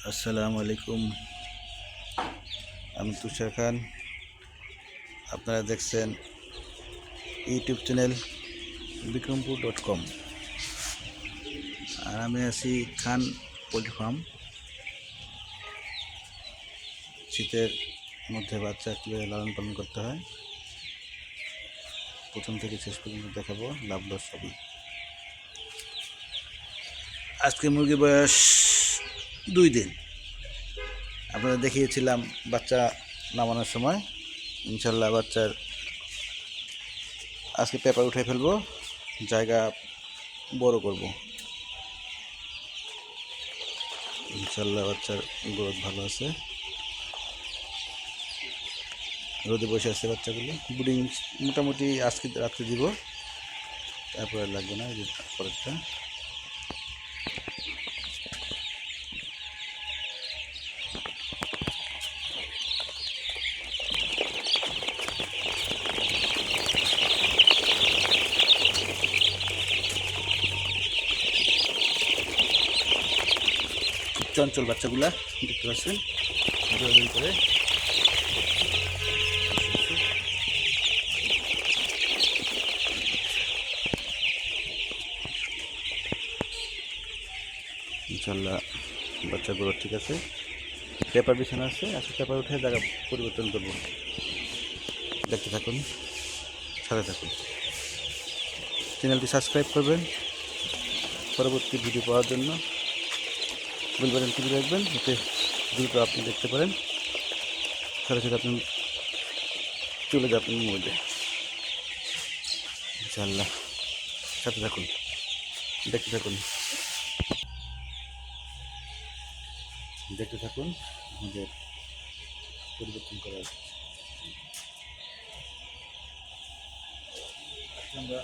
আসসালামু আলাইকুম। আমি তুষার খান। আপনারা দেখছেন ইউটিউব চ্যানেল বিক্রমপুর.com। আর আমি আছি খান পোলট্রি ফার্ম। শীতের মধ্যে বাচ্চা কীভাবে লালন পালন করতে হয় প্রথম থেকে শেষ পর্যন্ত দেখাবো, লাভ লস সবই। আজকে মুরগির বয়স 2 দিন। আপনারা দেখিয়েছিলাম বাচ্চা নামানোর সময়। ইনশাল্লাহ বাচ্চার আজকে পেপার উঠে ফেলবো, জায়গা বড় করব। ইনশাল্লাহ বাচ্চার গ্রোথ ভালো আছে। রোদে বসে আছে বাচ্চাগুলো। ব্রিডিং মোটামুটি আজকে রাত্রে দিব, তারপরে লাগবে না। পরেরটা চঞ্চল বাচ্চাগুলা দেখতে পাচ্ছেন, দৌড়াদৌড়ি করে। ইনশাল্লাহ বাচ্চাগুলো ঠিক আছে। পেপার বিছানা আছে, আজকে পেপার উঠে জায়গা পরিবর্তন করব। দেখতে থাকুন, সাথে থাকুন। চ্যানেলটি সাবস্ক্রাইব করবেন পরবর্তী ভিডিও পাওয়ার জন্য। বেল বাটন টিপে রাখবেন, যাতে দ্রুত আপনি দেখতে পারেন। সাথে সাথে আপনি চলে যাবেন মোবাইলে। ইনশাআল্লাহ সাথে থাকুন, দেখতে থাকুন, আমাদের পরিবর্তন করার আমরা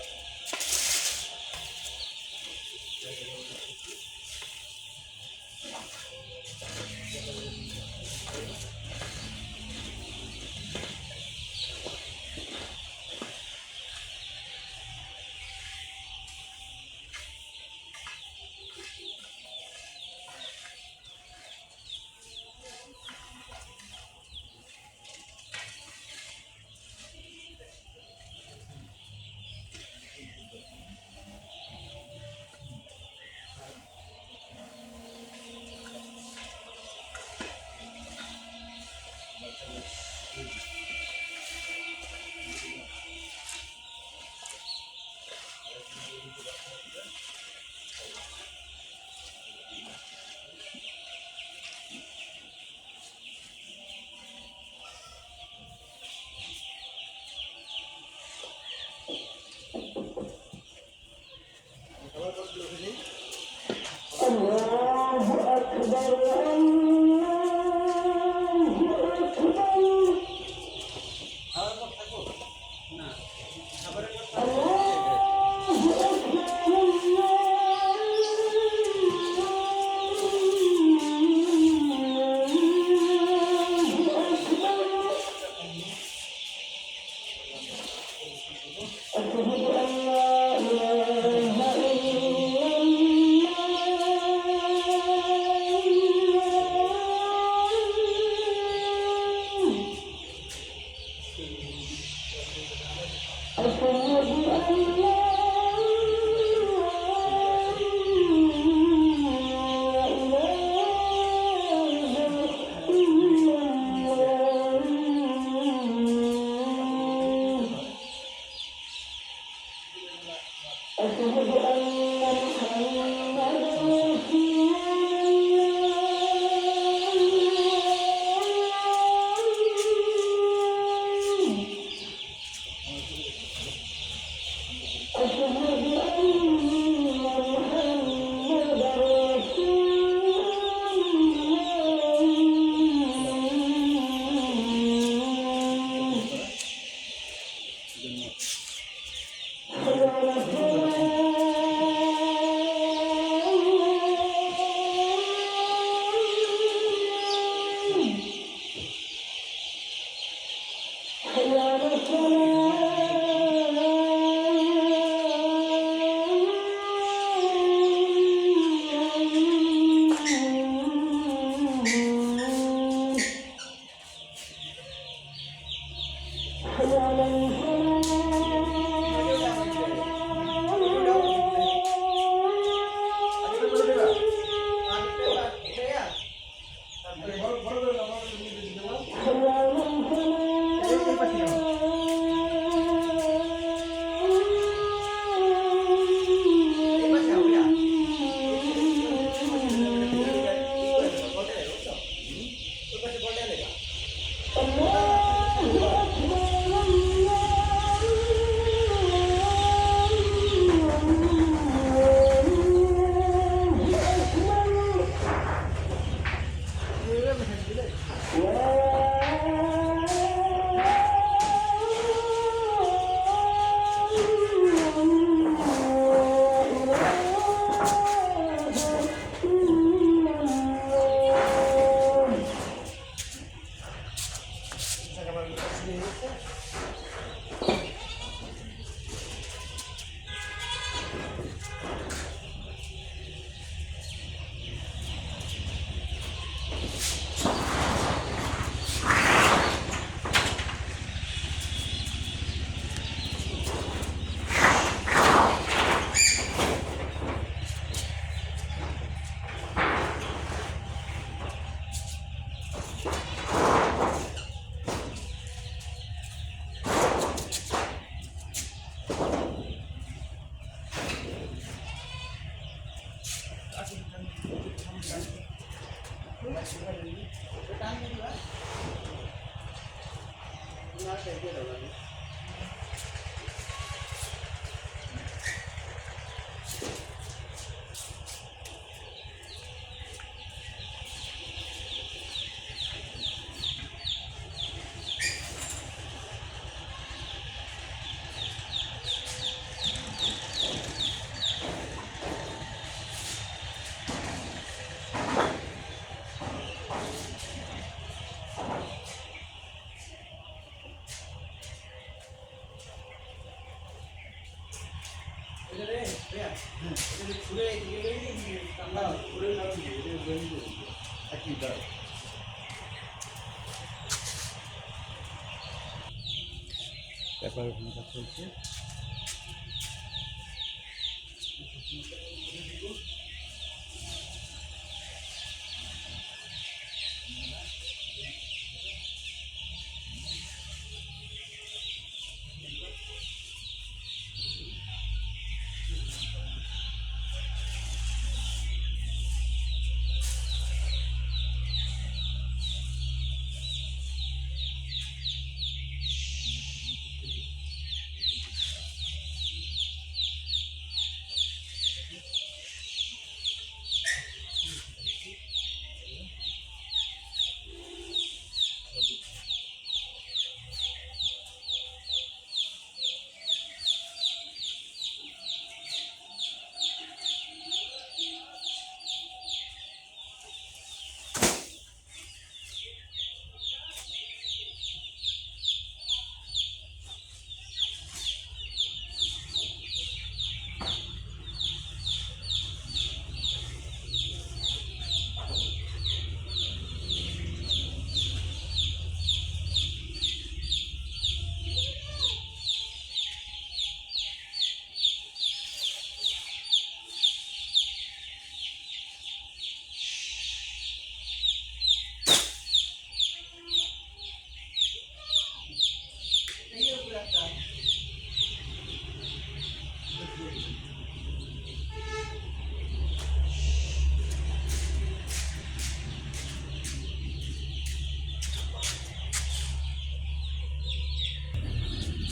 পেপার ওখানে কাজ চলছে।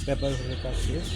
পেপার ওখানে কাজ শেষ।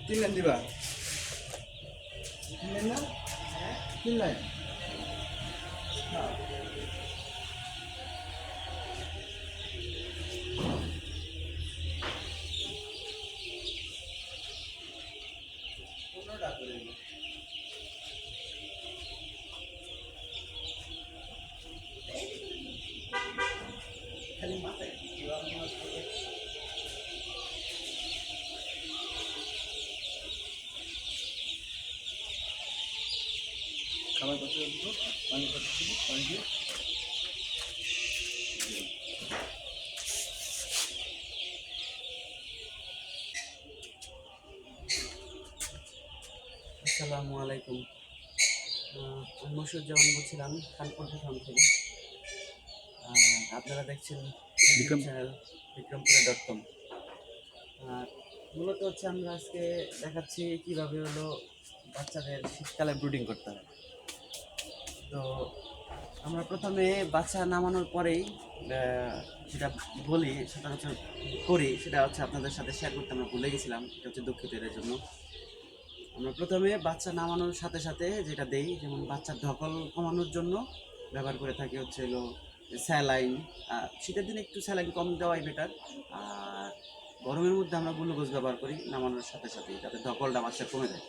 তিন লাইন দিবা, তিন লাইন না, তিন লাইন। হ্যাঁ পনেরোটা করে দিবো। খালি মাথায় খাবার কত দিব, পানি কত দিব, পানি দিয়ে আসসালামু আলাইকুম। আমি মশুজ্জামান বলছিলাম খানপুর ফার্ম থেকে। আপনারা দেখছেন বিক্রম চ্যানেল বিক্রমপুরা.com। আর মূলত হচ্ছে আমরা আজকে দেখাচ্ছি কীভাবে হলো বাচ্চাদের শীতকালে ব্রুডিং করতে হয়। তো আমরা প্রথমে বাচ্চা নামানোর পরেই যেটা বলি সেটা হচ্ছে করি, সেটা হচ্ছে আপনাদের সাথে শেয়ার করতে আমরা ভুলে গেছিলাম, এটা হচ্ছে দুঃখিত এর জন্য। আমরা প্রথমে বাচ্চা নামানোর সাথে সাথে যেটা দেই, যেমন বাচ্চার ধকল কমানোর জন্য ব্যবহার করে থাকি হচ্ছে হলো স্যালাইন। শীতের দিনে একটু স্যালাইন কম দেওয়াই বেটার। আর গরমের মধ্যে আমরা গ্লুকোজ ব্যবহার করি নামানোর সাথে সাথে, যাতে ধকলটা বাচ্চা কমে যায়।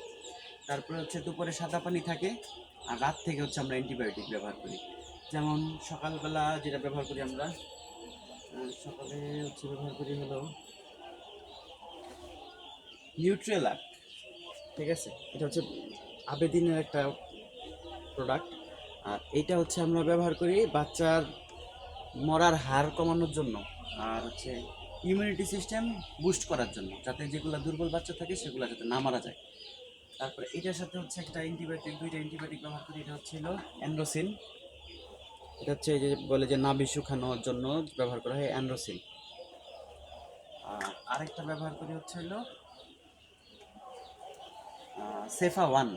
তারপরে হচ্ছে দুপুরে সাদা পানি থাকে, আর রাত থেকে হচ্ছে আমরা অ্যান্টিবায়োটিক ব্যবহার করি। যেমন সকালবেলা যেটা ব্যবহার করি আমরা, সকালে হচ্ছে ব্যবহার করি হলো নিউট্রেলাক, ঠিক আছে? এটা হচ্ছে আবেদিনের একটা প্রোডাক্ট। আর এইটা হচ্ছে আমরা ব্যবহার করি বাচ্চার মরার হার কমানোর জন্য, আর হচ্ছে ইমিউনিটি সিস্টেম বুস্ট করার জন্য, যাতে যেগুলো দুর্বল বাচ্চা থাকে সেগুলো যাতে না মারা যায়। তারপরে এটার সাথে হচ্ছে একটা অ্যান্টিবায়োটিক, দুইটা অ্যান্টিবায়োটিক ব্যবহার করি। এটা হচ্ছে হলো অ্যান্ড্রোসিন। এটা হচ্ছে এই যে বলে যে নাভি শুকানোর জন্য ব্যবহার করা হয় অ্যান্ড্রোসিন। আর আরেকটা ব্যবহার করি হচ্ছে হলো সেফা 1।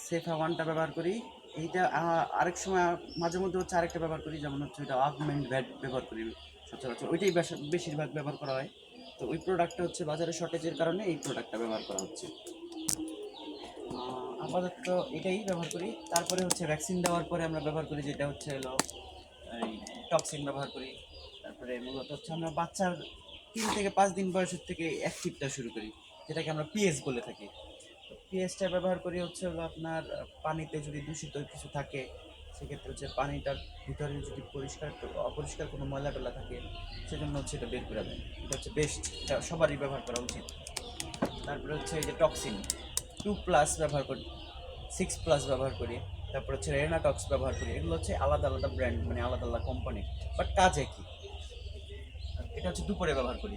সেফা 1টা ব্যবহার করি। এইটা আরেক সময় মাঝে মধ্যে হচ্ছে আরেকটা ব্যবহার করি, যেমন হচ্ছে ওইটা অগমেন্ট ভ্যাট ব্যবহার করি সচরাচর, ওইটাই বেশিরভাগ ব্যবহার করা হয়। তো ওই প্রোডাক্টটা হচ্ছে বাজারে শর্টেজের কারণে এই প্রোডাক্টটা ব্যবহার করা হচ্ছে। আপাতত এটাই ব্যবহার করি। তারপরে হচ্ছে ভ্যাকসিন দেওয়ার পরে আমরা ব্যবহার করি যেটা হচ্ছে হলো এই টক্সিন ব্যবহার করি। তারপরে মূলত হচ্ছে আমরা বাচ্চার 3 থেকে 5 দিন বয়সের থেকে অ্যাক্টিভটা শুরু করি, যেটাকে আমরা পিএস বলে থাকি। পিএসটা ব্যবহার করি হচ্ছে হলো আপনার পানিতে যদি দূষিত কিছু থাকে সেক্ষেত্রে হচ্ছে পানিটার ভিতরে যদি অপরিষ্কার কোনো ময়লা টলা থাকে সেজন্য হচ্ছে এটা বের করে দেয়। এটা হচ্ছে বেস্ট, এটা সবারই ব্যবহার করা উচিত। তারপরে হচ্ছে এই যে টক্সিন 2+ ব্যবহার করি, 6+ ব্যবহার করি। তারপর হচ্ছে রেনাটক্স ব্যবহার করি। এগুলো হচ্ছে আলাদা আলাদা ব্র্যান্ড, মানে আলাদা আলাদা কোম্পানি, বাট কাজ একই। এটা হচ্ছে দুপুরে ব্যবহার করি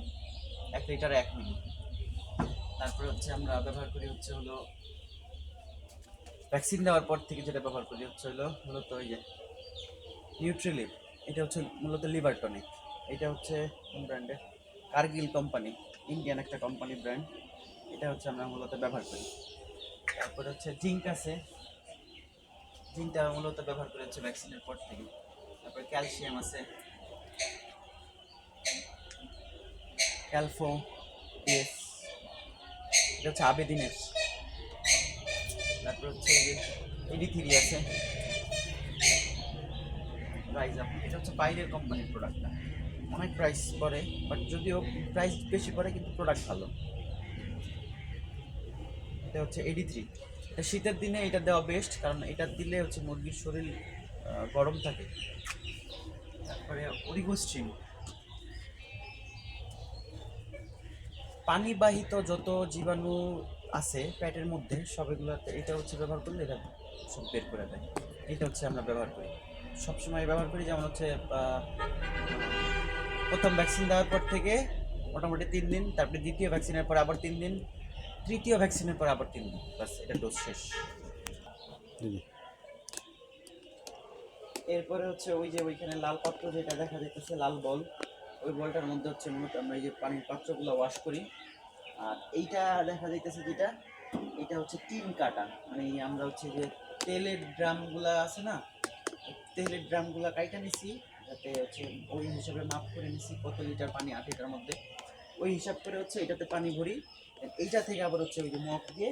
1 লিটারে 1 মিলি। তারপরে হচ্ছে আমরা ব্যবহার করি হচ্ছে হলো ভ্যাকসিন দেওয়ার পর থেকে যেটা ব্যবহার করি হচ্ছে হলো মূলত ওই যে নিউট্রিলিভ। এটা হচ্ছে মূলত লিভার টনিক। এটা হচ্ছে কোন ব্র্যান্ডের, কার্গিল কোম্পানি, ইন্ডিয়ান একটা কোম্পানি ব্র্যান্ড। এটা হচ্ছে আমরা মূলত ব্যবহার করি। তারপরে হচ্ছে জিঙ্ক আছে, জিঙ্কটা মূলত ব্যবহার করি হচ্ছে ভ্যাকসিনের পর থেকে। তারপরে ক্যালসিয়াম আছে, ক্যালফো এস, এটা হচ্ছে আবেদিনের। তারপর হচ্ছে এডি3 আছে, প্রাইস আপ। এটা হচ্ছে বাইরের কোম্পানির প্রোডাক্টটা, অনেক প্রাইস পড়ে, বাট যদিও প্রাইস বেশি পড়ে কিন্তু প্রোডাক্ট ভালো। এটা হচ্ছে এডি3। এটা শীতের দিনে এটা দেওয়া বেস্ট, কারণ এটা দিলে হচ্ছে মুরগির শরীর গরম থাকে। তারপরে অরিগোস্ট্রিম, পানিবাহিত যত জীবাণু আছে পেটের মধ্যে সবগুলোতে এটা হচ্ছে ব্যবহার করলে এটা সব বের করে দেয়। এটা হচ্ছে আমরা ব্যবহার করি, সবসময় ব্যবহার করি। যেমন হচ্ছে প্রথম ভ্যাকসিন দেওয়ার পর থেকে মোটামুটি 3 দিন, তারপরে দ্বিতীয় ভ্যাকসিনের পর আবার 3 দিন, তৃতীয় ভ্যাকসিনের পর আবার 3 দিন, বাস এটা ডোজ শেষ। জি। এরপরে হচ্ছে ওই যে ওইখানে লাল পাত্র যেটা দেখা যাইতেছে, লাল বল, ওই বলটার মধ্যে হচ্ছে মূলত আমরা এই যে পানির পাত্রগুলো ওয়াশ করি। আর এইটা দেখা যাইতেছে যেটা, এটা হচ্ছে 3 কাটা, মানে আমরা হচ্ছে যে তেলের ড্রামগুলা আছে না, তেলের ড্রামগুলা কাইটা নিছি, যাতে হচ্ছে ওই হিসাবে মাপ করে নিছি কত লিটার পানি 8 লিটার মধ্যে। ওই হিসাব করে হচ্ছে এটাতে পানি ভরি, এইটা থেকে আবার হচ্ছে ওই যে মগ দিয়ে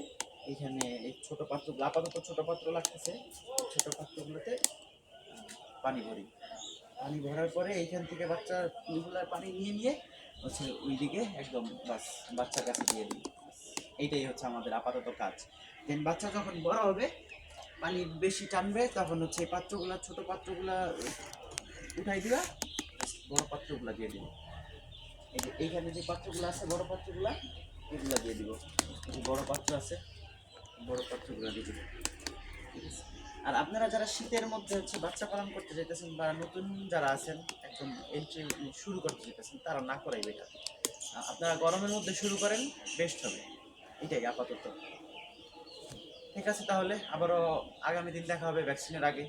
এইখানে এই ছোট পাত্রগুলো, আপাতত ছোট পাত্র লাগতেছে, ছোট পাত্রগুলোতে পানি ভরি। পানি ভরার পরে এইখান থেকে বাচ্চা ফুলগুলার পানি নিয়ে নিয়ে হচ্ছে ওইদিকে একদম বাস বাচ্চার কাছে দিয়ে দিই। এইটাই হচ্ছে আমাদের আপাতত কাজ। দেন বাচ্চা যখন বড় হবে, পানি বেশি টানবে, তখন হচ্ছে এই পাত্রগুলা, ছোট পাত্রগুলা উঠাই দিবা, বড় পাত্রগুলা দিয়ে দিব। এই যে এইখানে যে পাত্রগুলো আছে, বড় পাত্রগুলা, এগুলা দিয়ে দিব। এই যে বড় পাত্র আছে, বড় পাত্রগুলা দিয়ে দিব। ঠিক আছে। আর আপনারা যারা শীতের মধ্যে হচ্ছে বাচ্চা পালন করতে চাইতেছেন, বা নতুন যারা আছেন একদম এন্ট্রি শুরু করতে চাইতেছেন, তারা না করাই বেটার। আপনারা গরমের মধ্যে শুরু করেন, বেস্ট হবে। এটাই আপাতত। ঠিক আছে, তাহলে আবারও আগামী দিন দেখা হবে ভ্যাকসিনের আগে।